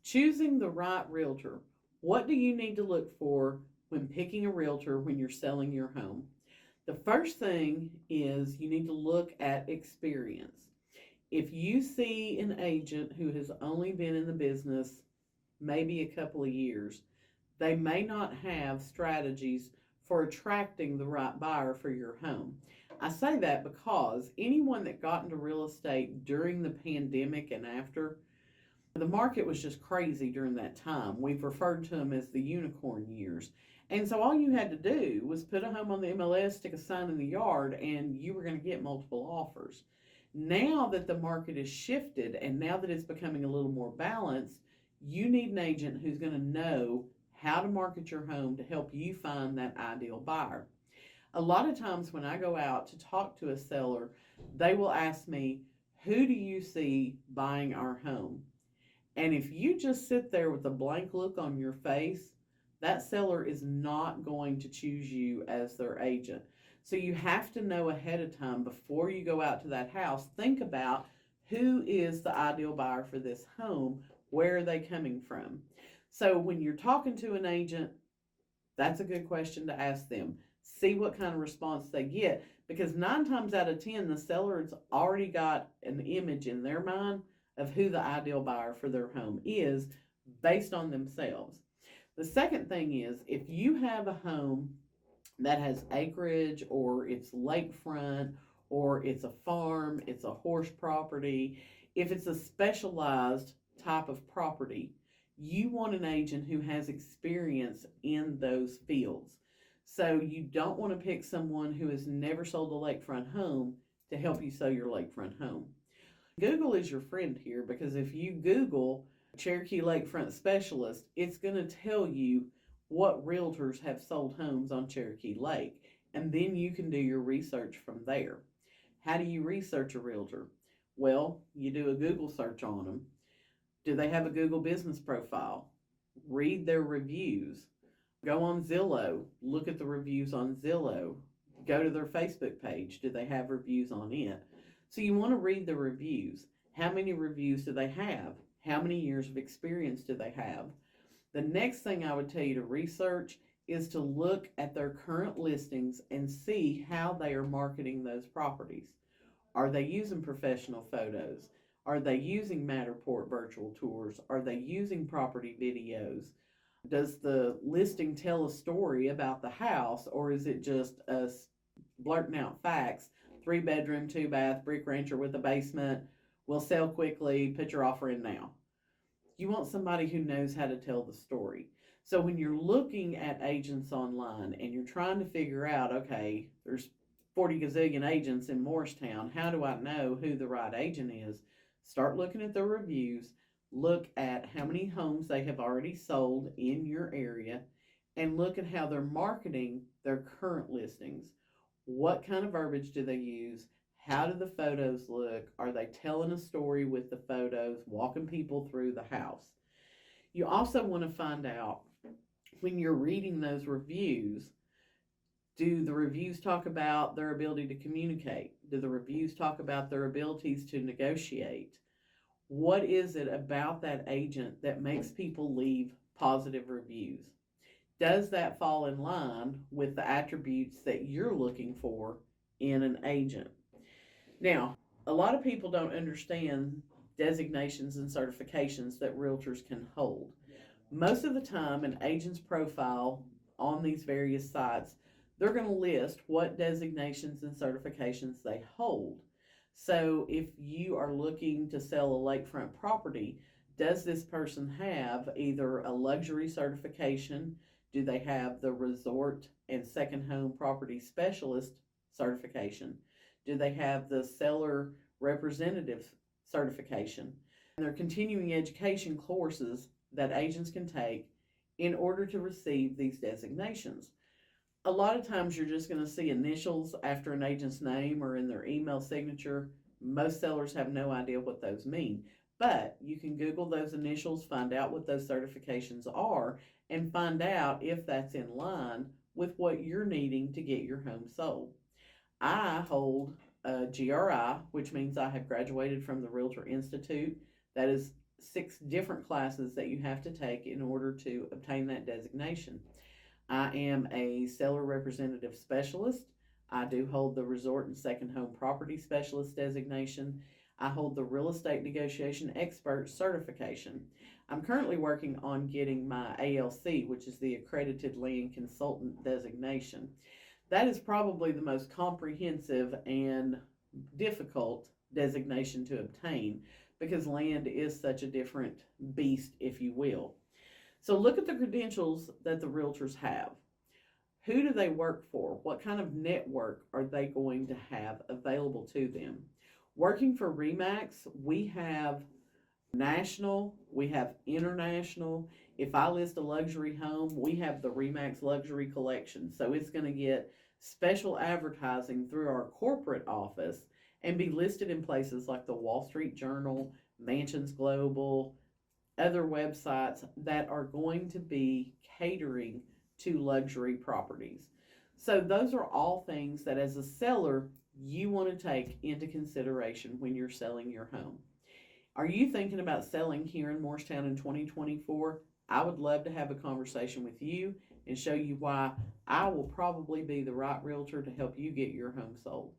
Choosing the right realtor. What do you need to look for when picking a realtor when you're selling your home? The first thing is you need to look at experience. If you see an agent who has only been in the business maybe a couple of years, they may not have strategies for attracting the right buyer for your home. I say that because anyone that got into real estate during the pandemic and after, the market was just crazy during that time. We've referred to them as the unicorn years. And so all you had to do was put a home on the MLS, stick a sign in the yard, and you were going to get multiple offers. Now that the market has shifted and now that it's becoming a little more balanced, you need an agent who's going to know how to market your home to help you find that ideal buyer. A lot of times when I go out to talk to a seller, they will ask me, "Who do you see buying our home?" And if you just sit there with a blank look on your face, that seller is not going to choose you as their agent. So you have to know ahead of time before you go out to that house, think about who is the ideal buyer for this home, where are they coming from? So when you're talking to an agent, that's a good question to ask them. See what kind of response they get, because 9 times out of 10, the seller has already got an image in their mind of who the ideal buyer for their home is based on themselves. The second thing is if you have a home that has acreage or it's lakefront or it's a farm, it's a horse property, if it's a specialized type of property, you want an agent who has experience in those fields. So you don't want to pick someone who has never sold a lakefront home to help you sell your lakefront home. Google is your friend here because if you Google Cherokee Lakefront Specialist, it's going to tell you what realtors have sold homes on Cherokee Lake, and then you can do your research from there. How do you research a realtor? Well, you do a Google search on them. Do they have a Google business profile? Read their reviews. Go on Zillow, look at the reviews on Zillow. Go to their Facebook page. Do they have reviews on it? So you want to read the reviews. How many reviews do they have? How many years of experience do they have? The next thing I would tell you to research is to look at their current listings and see how they are marketing those properties. Are they using professional photos? Are they using Matterport virtual tours? Are they using property videos? Does the listing tell a story about the house, or is it just us blurting out facts? 3 bedroom, 2 bath, brick rancher with a basement, will sell quickly, put your offer in now. You want somebody who knows how to tell the story. So when you're looking at agents online and you're trying to figure out, okay, there's 40 gazillion agents in Morristown, how do I know who the right agent is? Start looking at their reviews, look at how many homes they have already sold in your area, and look at how they're marketing their current listings. What kind of verbiage do they use? How do the photos look? Are they telling a story with the photos, walking people through the house? You also want to find out when you're reading those reviews, do the reviews talk about their ability to communicate? Do the reviews talk about their abilities to negotiate? What is it about that agent that makes people leave positive reviews? Does that fall in line with the attributes that you're looking for in an agent? Now, a lot of people don't understand designations and certifications that realtors can hold. Most of the time, an agent's profile on these various sites, they're going to list what designations and certifications they hold. So if you are looking to sell a lakefront property, does this person have either a luxury certification? Do they have the resort and second home property specialist certification? Do they have the seller representative certification? And they're continuing education courses that agents can take in order to receive these designations. A lot of times you're just going to see initials after an agent's name or in their email signature. Most sellers have no idea what those mean. But you can Google those initials, find out what those certifications are, and find out if that's in line with what you're needing to get your home sold. I hold a GRI, which means I have graduated from the Realtor Institute. That is 6 different classes that you have to take in order to obtain that designation. I am a seller representative specialist. I do hold the resort and second home property specialist designation. I hold the real estate negotiation expert certification. I'm currently working on getting my ALC, which is the accredited land consultant designation. That is probably the most comprehensive and difficult designation to obtain because land is such a different beast, if you will. So look at the credentials that the realtors have. Who do they work for? What kind of network are they going to have available to them? Working for REMAX, we have national, we have international. If I list a luxury home, we have the REMAX Luxury Collection. So it's going to get special advertising through our corporate office and be listed in places like the Wall Street Journal, Mansions Global, other websites that are going to be catering to luxury properties. So, those are all things that as a seller you want to take into consideration when you're selling your home. Are you thinking about selling here in Morristown in 2024? I would love to have a conversation with you and show you why I will probably be the right realtor to help you get your home sold.